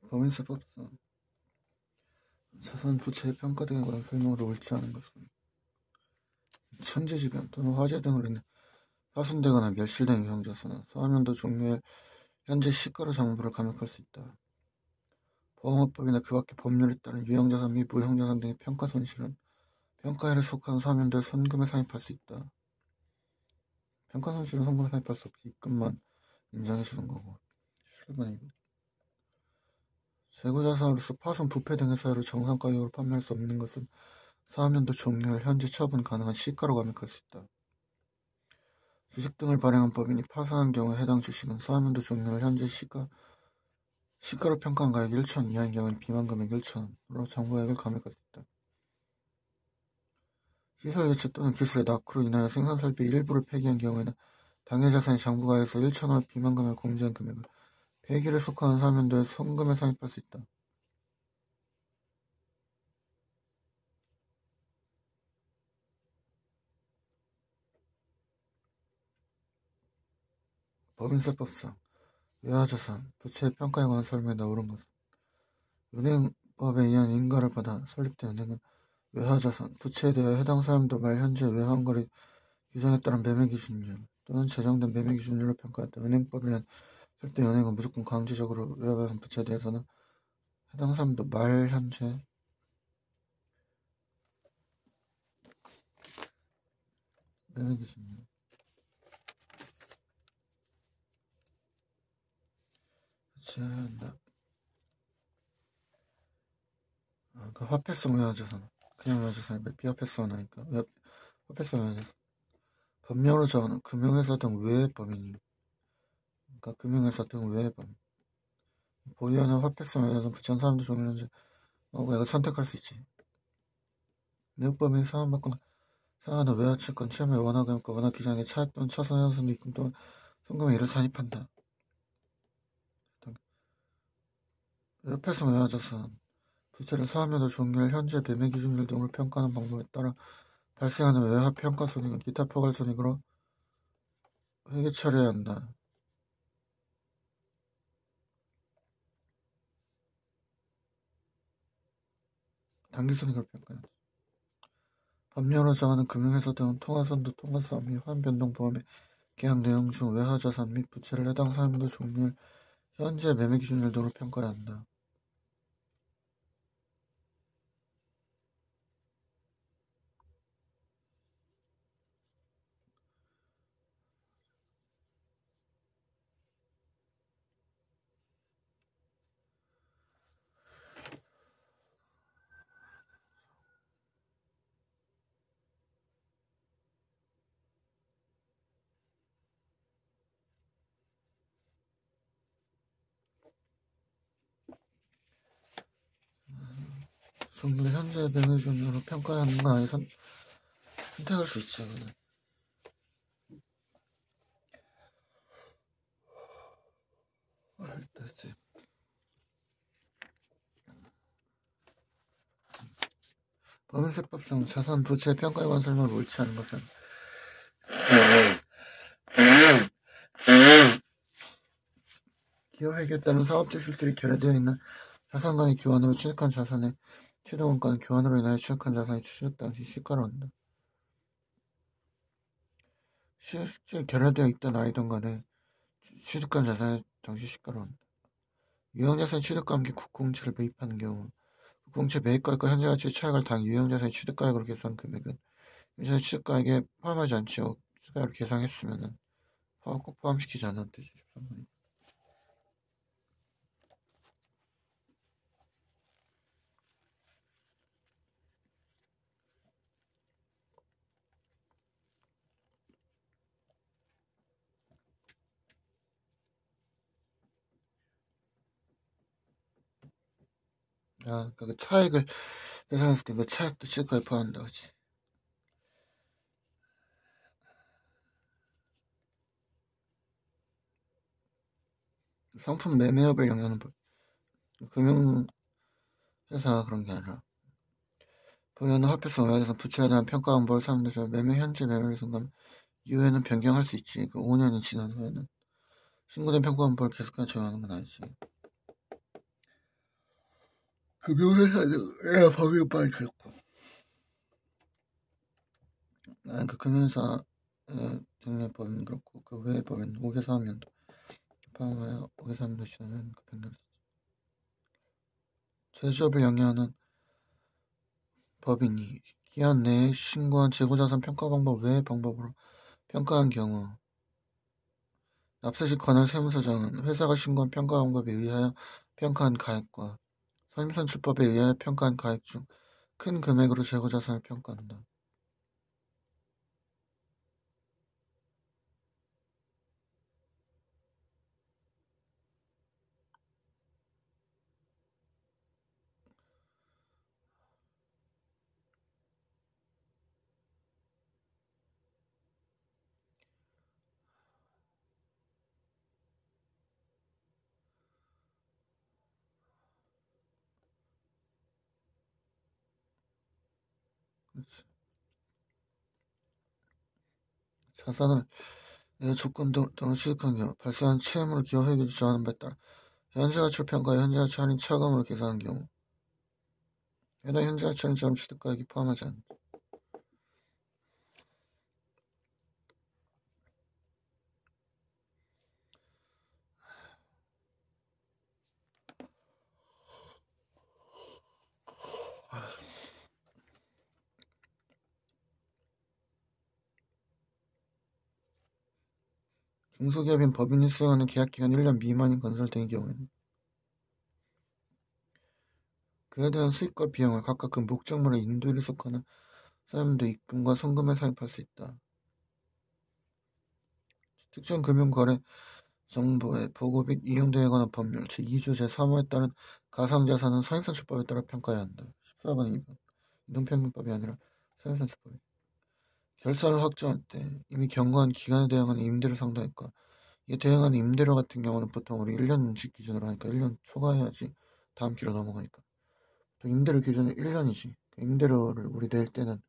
법인세법상 자산 부채의 평가 등에 관한 설명으로 옳지 않은 것은 천재지변 또는 화재 등으로 인해 파손되거나 멸실된 유형자산은 소화면도 종류의 현재 시가로 장부를 감액할 수 있다. 보험업법이나 그 밖의 법률에 따른 유형자산 및 무형자산 등의 평가 손실은 평가에를 속한 소화면도의 손금에 산입할 수 있다. 평가 손실은 손금에 산입할 수 없이 입금만 인정해주는 거고. 7번이고. 재고자산으로서 파손, 부패 등의 사유로 정상가격으로 판매할 수 없는 것은 소화면도 종류를 현재 처분 가능한 시가로 감액할 수 있다. 주식 등을 발행한 법인이 파산한 경우에 해당 주식은 소화면도 종류를 현재 시가로 평가한 가격 1,000원 이하인 경우에는 비만 금액 1,000원으로 정부가액을 감액할 수 있다. 시설 개체 또는 기술의 낙후로 인하여 생산 설비의 일부를 폐기한 경우에는 당해 자산의 장부가액에서 1,000원 비만 금액을 공제한 금액을 폐기를 속하는 소화면도의 손금에 산입할 수 있다. 법인세법상 외화자산, 부채의 평가에 관한 설명에 나오는 것은 은행법에 의한 인가를 받아 설립된 은행은 외화자산, 부채에 대하여 해당 사람도 말 현재 외환거래 규정에 따른 매매기준율 또는 제정된 매매기준율로 평가했다. 은행법에 의한 설립된 은행은 무조건 강제적으로 외화자산, 부채에 대해서는 해당 사람도 말 현재 매매기준율 부채해야 한다. 그 화폐성 외화자산, 그냥 외화자산이 비화폐성 하니까 화폐성 외화자산. 법령으로 정하는 금융회사 등 외의 법인이 그러니까 금융회사 등 외의 법인 보유하는 화폐성 외화자산 부채한 사람도 종류 현재 이걸 선택할 수 있지. 내역법인이 상환받거나 상환하는 외화채권 채무의 원화금액과 원화기장의 차액 또는 차손 현손 입금 또는 송금에 이를 산입한다. 화폐성 외화자산 부채를 사하면서 종류를 현재 매매기준율 등으로 평가하는 방법에 따라 발생하는 외화 평가 손익은 기타 포괄 손익으로 회계 처리해야 한다. 단기 손익을 평가한다. 법령으로 정하는 금융회사 등은 통화선도 통화사업 및 환변동보험의 계약 내용 중 외화자산 및 부채를 해당 사람도 종류를 현재 매매기준율 등으로 평가해야 한다. 종류 현재 매매기준율로 평가해야 하는 거 아니 선택할 수 있지. 그는. 됐지. 법인세법상 자산 부채의 평가에 관한 설명을 옳지 않은 것은 기여회계에 따른 사업적 실질이 결여되어 있는 자산 간의 교환으로 취득한 자산의 취득원가는 교환으로 인하여 취득한 자산이 취득 당시 시가로 한다. 실질 결여되어 있던 아이든 간에 취득한 자산의 당시 시가로 한다. 유형자산의 취득과 함께 국공채를 매입하는 경우 국공채 매입가액과 현재가치의 차익을 당 유형자산의 취득가액으로 계산한 금액은 유형자산의 취득가액에 포함하지 않지요. 취득가액으로 계산했으면 꼭 포함시키지 않았는 뜻이 13번이. 그러니까 그 차액을 계산했을 때 그 차액도 취득가에 포함한다, 그치? 상품 매매업을 영위하는 법. 금융회사 그런 게 아니라 보유하는 화폐성 외화자산 부채에 대한 평가 방법을 사용해서 매매 현재 매매를 순간 이후에는 변경할 수 있지. 그 5년이 지난 후에는 신고된 평가 방법을 계속해서 적용하는 건 아니지. 금융회사는 법이 많이 그렇고 그 금융회사 등록법은 그렇고 그 외의 법인 5개 사업연도 포함하여 5개 사업연도 시도는 그 변경 제조업을 영위하는 법인이 기한 내에 신고한 재고자산 평가 방법 외의 방법으로 평가한 경우 납세시 관할 세무서장은 회사가 신고한 평가 방법에 의하여 평가한 가액과 선임선출법에 의하여 평가한 가액 중 큰 금액으로 재고자산을 평가한다. 그렇지. 자산을 조건 등을 취득한 경우 발생한 채무를 기업회계에 주장하는 바에 따라 현재가치를 평가해 현재가치 할인 차감으로 계산한 경우 해당 현재가치 할인 차감 취득가액이 포함하지 않는다. 중소기업인 법인이 수행하는 계약기간 1년 미만인 건설 등의 경우에는 그에 대한 수익과 비용을 각각 그 목적물의 인도일에 속하는 사람도 입금과 송금에 사입할 수 있다. 특정 금융거래 정보의 보고 및 이용대에 관한 법률 제2조 제3호에 따른 가상자산은 선입선출법에 따라 평가해야 한다. 14번의 2번 이동평균법이 아니라 선입선출법이 결산을 확정할 때 이미 경과한 기간에 대응하는 임대료 상당액과 이에 대응하는 임대료 같은 경우는 보통 우리 1년 인식 기준으로 하니까 1년 초과해야지 다음 기로 넘어가니까 보통 임대료 기준은 1년이지 임대료를 우리 낼 때는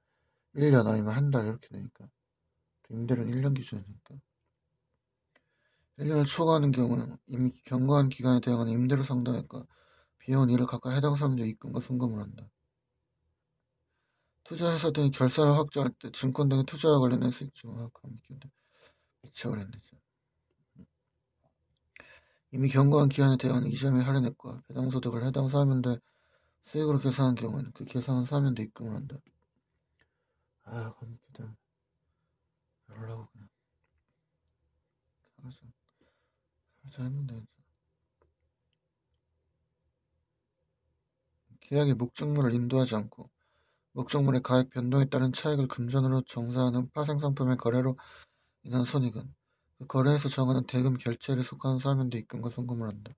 1년 아니면 한 달 이렇게 되니까 임대료는 1년 기준이니까 1년을 초과하는 경우는 이미 경과한 기간에 대응하는 임대료 상당액과 비용은 이를 각각 해당 사람들의 입금과 송금을 한다. 투자회사 등이 결산을 확정할 때 증권 등의 투자와 관련된 수익 중 미쳐버렸네. 이미 경과한 기한에 대응하는 이자 및 할인액과 배당소득을 해당 사업연도의 수익으로 계산한 경우에는 그 계산한 사업연도에 입금을 한다. 컴퓨터 열라고 그냥 살짝 했는데 계약의 목적물을 인도하지 않고 목적물의 가액 변동에 따른 차익을 금전으로 정산하는 파생상품의 거래로 인한 손익은 그 거래에서 정하는 대금 결제일에 속하는 사업연도에 입금과 송금을 한다.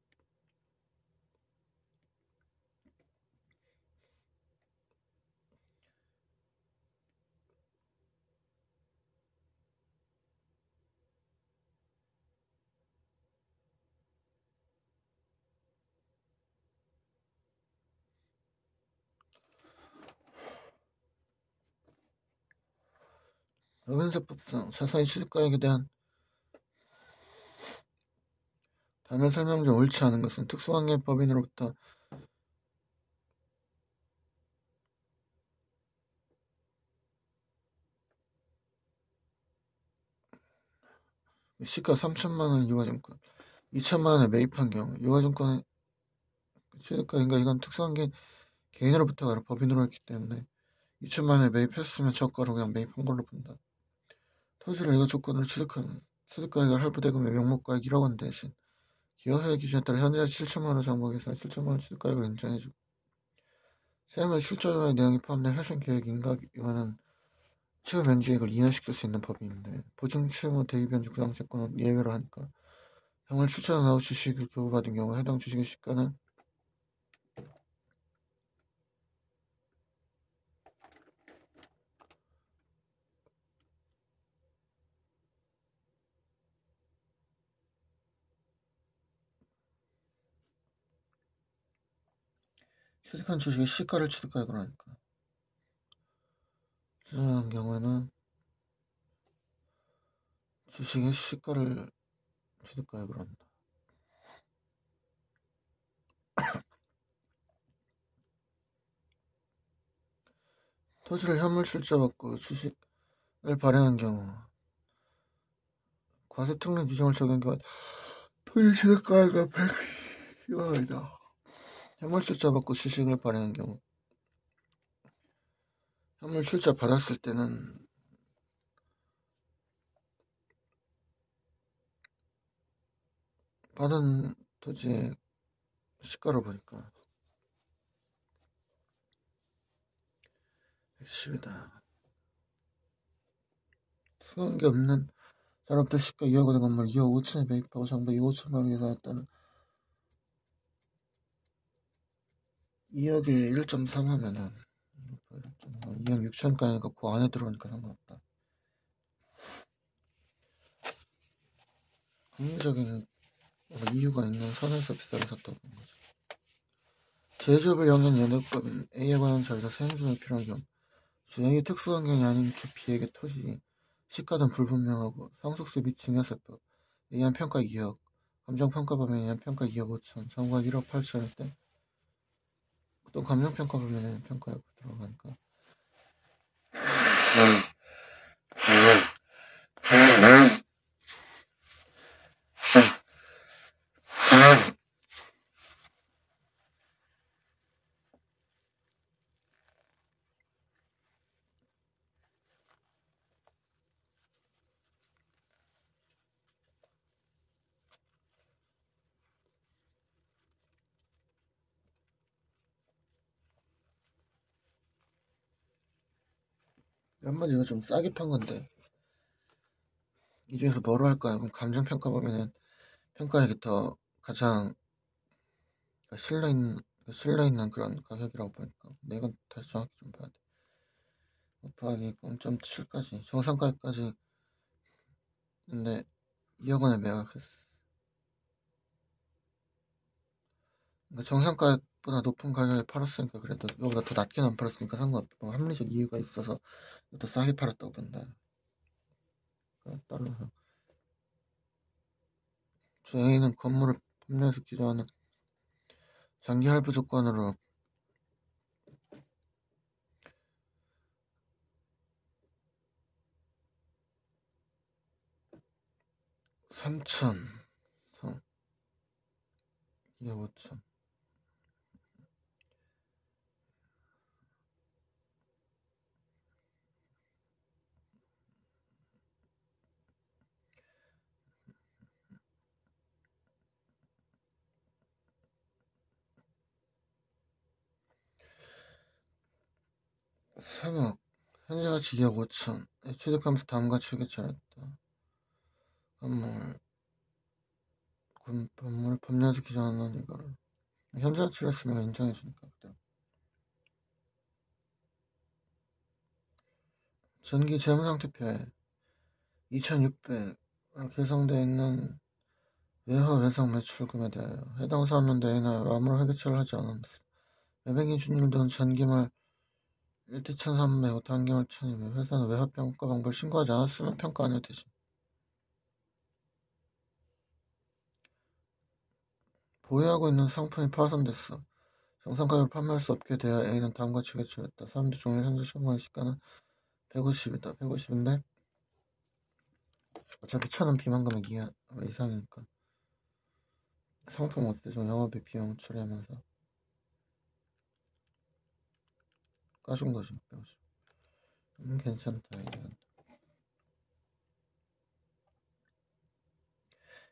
법인세법상 자산의 취득가액에 대한 다면 설명 중 옳지 않은 것은 특수관계 법인으로부터 시가 3천만 원 유가증권 2천만 원에 매입한 경우 유가증권의 취득가액인가 이건 특수관계 개인으로부터가 아니라 법인으로 했기 때문에 2천만 원에 매입했으면 저가로 그냥 매입한 걸로 본다. 토지를 유가조건으로 취득하면 취득가액을 할부대금의 명목가액 1억 원 대신 기업회계 기준에 따라 현재 7천만 원 장목에서 7천만 원 취득가액을 인정해주고 세무의 출처의 내용이 포함된 회생계획인가 이거는 채무 면제액을 인하시킬 수 있는 법인인데 보증 채무 대입변주 구상채권은 예외로 하니까 형을 출처나 주식을 교부받은 경우 해당 주식의 시가는 취득한 주식의 시가를 취득가액으로 하니까 취득한 경우에는 주식의 시가를 취득가액으로 한다. 토지를 현물 출자받고 주식을 발행한 경우 과세특례 규정을 적용한 경우 토지 시세가액은 110원이다. 현물 출자받고 주식을 발행한 경우 현물 출자 받았을 때는 받은 토지의 시가를 보니까 110이다. 수익이 없는 사람부터 시가 2억 원의 건물 2억 5천에 매입하고 장부 2억 5천만 원 계산했다는 2억에 1.3 하면은 2억 6천까지니까 그 안에 들어오니까 상관없다. 합리적인 이유가 있는 선에서 비싸게 샀다고 보는 거죠. 제조업을 영위한 연역법인 A에 관한 자료가 세무조정이 필요한 경우 주 A의 특수환경이 아닌 주 B에게 토지, 시가 등 불분명하고 상속세 및 증여세법 A한 평가 2억, 감정평가 범위에 의한 평가 2억 5천, 정과 1억 8천일 때 또 감정평가 범위에 의한 평가가 들어가니까 한마디 이거 좀 싸게 판 건데 이 중에서 뭐로 할까요? 그럼 감정평가 범위는 평가액이 더 가장 신뢰 있는 그런 가격이라고 보니까 내가 다시 정확히 좀 봐야 돼. 곱하기 0.7까지 정상가액까지 근데 2억 원에 매각했어. 그러니까 정상가액보다 높은 가격에 팔았으니까 그래도 이거보다 더 낮게는 안 팔았으니까 상관없고 합리적 이유가 있어서 더 싸게 팔았다고 본다. 따라서 주 A는 건물을 법령에서 규정하는 장기 할부 조건으로 3천 2억 5천 3억 현재 가치 2억 5천 취득하면서 다음과 체결했다. 건물 법령에서 규정하는 이거를 현재 가치로 했으면 인정해주니까 그대로. 전기 재무상태표에 2600 개성되어 있는 외화 외상 매출금에 대하여 해당 사업은 내인하여 아무런 회계처를 하지 않았다. 매매 기준일 등 전기물 1대 1300, 단기물 1200, 회사는 외화평가 방법을 신고하지 않았으면 평가 안 해도 되지. 보유하고 있는 상품이 파손됐어. 정상가격으로 판매할 수 없게 되어 A는 다음과 같이 결정했다. 사람들 종일 현재 청구한 시가는 150이다. 150인데 어차피 1000은 비만금액 이상이니까 상품 업대중 영업비 비용 처리하면서 까준 거지. 150. 괜찮다. 이게.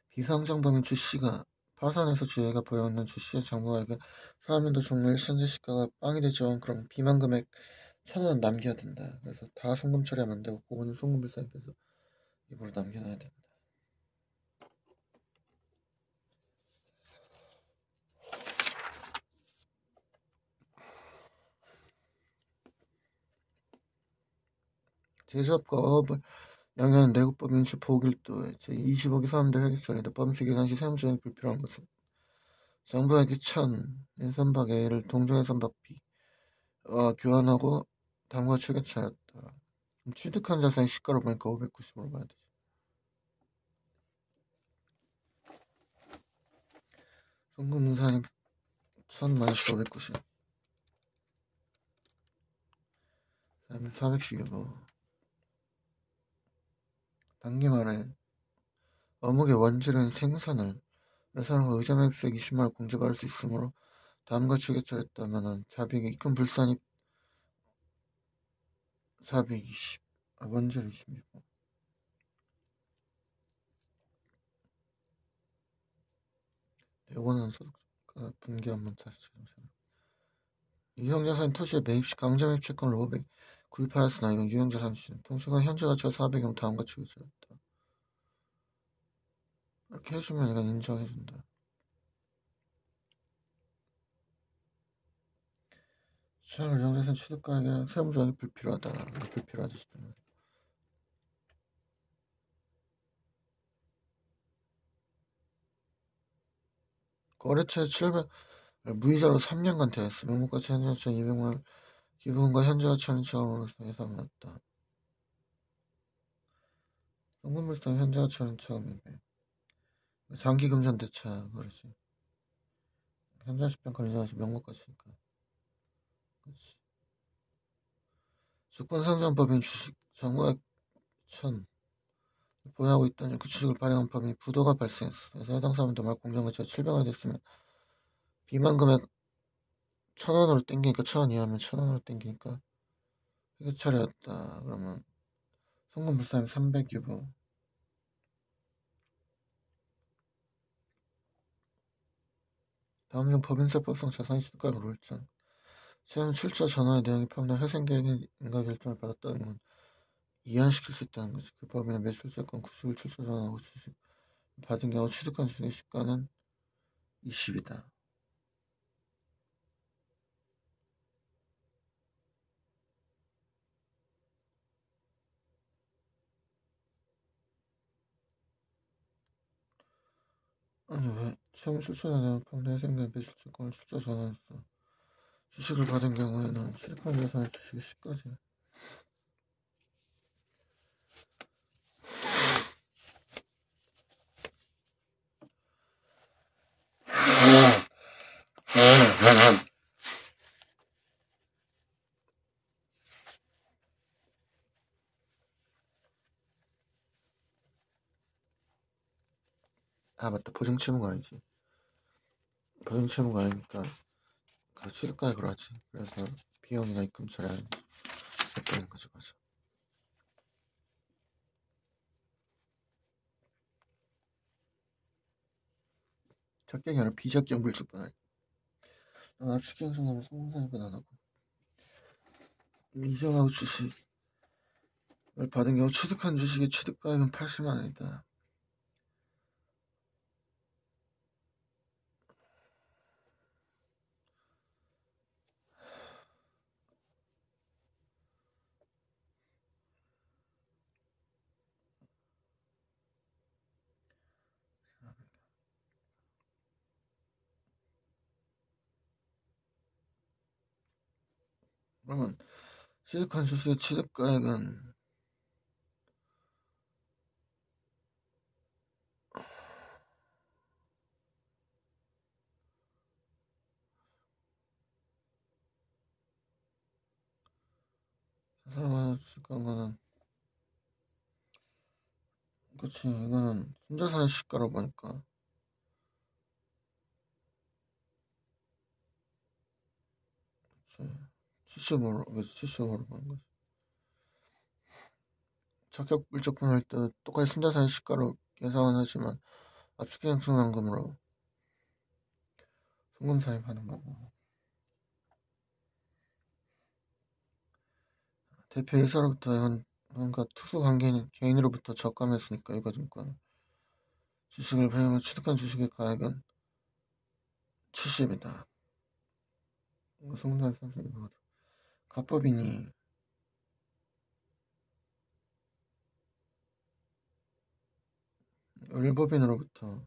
비상장범인 주씨가 파산해서 주애가 보여있는 주씨의 장부가에게 사업연도 종료일 현재 시가가 빵이 되죠. 그럼 비만금액 1000원 남겨야 된다. 그래서 다 송금 처리하면 안 되고 그거는 송금비상에서 입으로 남겨놔야 된다. 제조업과 어업을 영위하는 내국법 인수 보길도에 제25기 사람들 회계처리인데 범수 계산 시 세무조정이 불필요한 것은 정부에게 1000 인선박 A를 동종 인선박 B와 교환하고 다음과 체계 차렸다. 취득한 자산의 시가로 보니까 590으로 봐야 되지. 송금문산이 1000 마이너스 590. 그다음에 400씩 뭐 단기 말에 어묵의 원재료인 생선을 회사는 의자 매입세 20만원 공제받을 수 있으므로 다음과 같이 결정했다면은 자비액 입금 불산입 420 원재료 26만 요거는 소득 분기 한번 다시 찾으세요. 유형자산 토지의 매입시 강제 매입 채권을 500 구입하였으나 이건 유형자산 시즌 통신과 현재 가치가 400이면 다음과 같이 결정했다. 이렇게 해주면 이건 인정해준다. 시장을 유형자산 취득가액에 세무조항이 불필요하다. 불필요하지 싶네. 거래처에 700 무이자로 3년간 대했어. 명목가치 현재 가치 200만원 기부금과 현재 가치는 처음으로 예상났다. 현금물성 현재 가치는 처음 200 장기금전 대차 그렇지. 현재 10평 관리자가치 명목가치니까 그렇지. 주권상장법인 주식 정부가 1000 보유하고 있다는 그 주식을 발행한 법인이 부도가 발생했어. 그래서 해당 사람도 말 공정가치가 700원이 됐으면 비만 금액 1000원으로 땡기니까 1000원 이하면 1000원으로 땡기니까 회계 처리였다. 그러면 송금 불사행 300 유보. 다음 중 법인세법상 자산이 취득가액 룰장. 채무 출처 전환의 내용이 포함된 회생계획인가 결정을 받았다는 건 이완시킬 수 있다는 거지. 그 법인의 매출세권 90을 출처 전환하고 주식 받은 경우 취득한 주식의 시가는 20이다. 아니 왜 채무 출처에 대한 포함된 회생계획 매출세권을 출처 전환했어. 주식을 받은 경우에는 취득한 예산의 주식의 시가지. 아 맞다. 보증채무가 아니지. 보증채무가 아니니까 그 취득가액으로 하지. 그래서 비용이나 입금 처리하는 거지. 맞아. 적격이 아니라 비적격 물주권 아니. 압축경 순간에 성공상입은 안 하고 이전하고 주식을 받은 경우 취득한 주식의 취득가액은 80만 원이다. 그러면 취득한 주식의 취득가액은 사람마다 취득한 거는 그치 이거는 순자산의 시가로 보니까 그치 75로 그치 75로 보는 거지. 적격 물적분 할 때 똑같이 순자산의 시가로 계산은 하지만 압축경 순환금으로 송금 사입하는 거고 대표이사로부터 이건 그러니까 투수 관계인 개인으로부터 적감했으니까 일가증권 주식을 배우면 취득한 주식의 가액은 70이다. 송금 사입 32%. 가법인이 일법인으로부터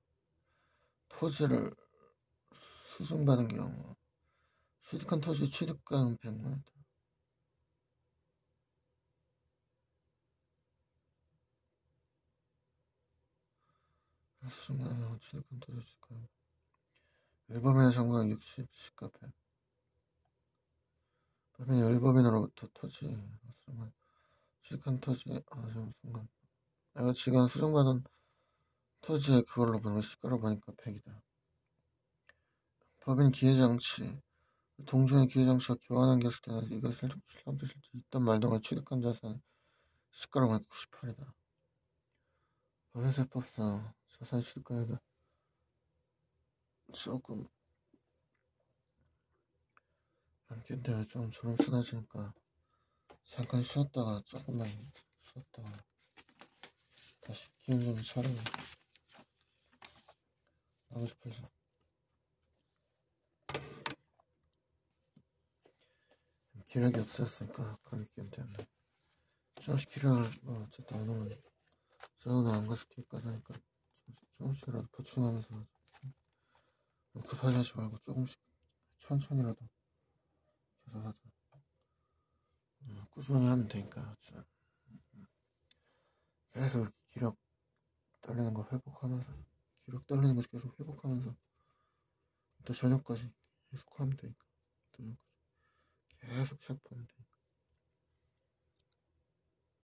토지를 수증받은 경우 취득한 토지 취득가는 100만원이다. 수증받은 경우 취득한 토지 취득가는 일법인의 정가는 60, 시가 100. 법인이 열법인으로부터 토지 수정한 취득한 토지 좀 순간 내가 지금 수정받은 토지에 그걸로 보는 거 시가로 보니까 100이다. 법인 기회장치 동종의 기회장치가 교환한 게 있을 때는 이것을 실질적으로 있던 말동을 취득한 자산의 시가로 보니까 98이다. 법인세법상 자산 취득가액은 조금 안긴 때문에 좀 주름 쓰나지니까 잠깐 쉬었다가 조금만 쉬었다가 다시 기운 좀 차리고 하고 싶어서 기력이 없었으니까 감기 기운 때문에 조금씩 기력을 뭐 어쨌든 안 오면 저는 안 가서 뒤까지 하니까 조금씩이라도 보충하면서 급하게 하지 말고 조금씩 천천히라도 계속 하자. 꾸준히 하면 되니까 계속 이렇게 기력 떨리는 거 회복하면서 기력 떨리는 거 계속 회복하면서 또 저녁까지 계속 하면 되니까 저녁까지 계속 시작 보면 돼.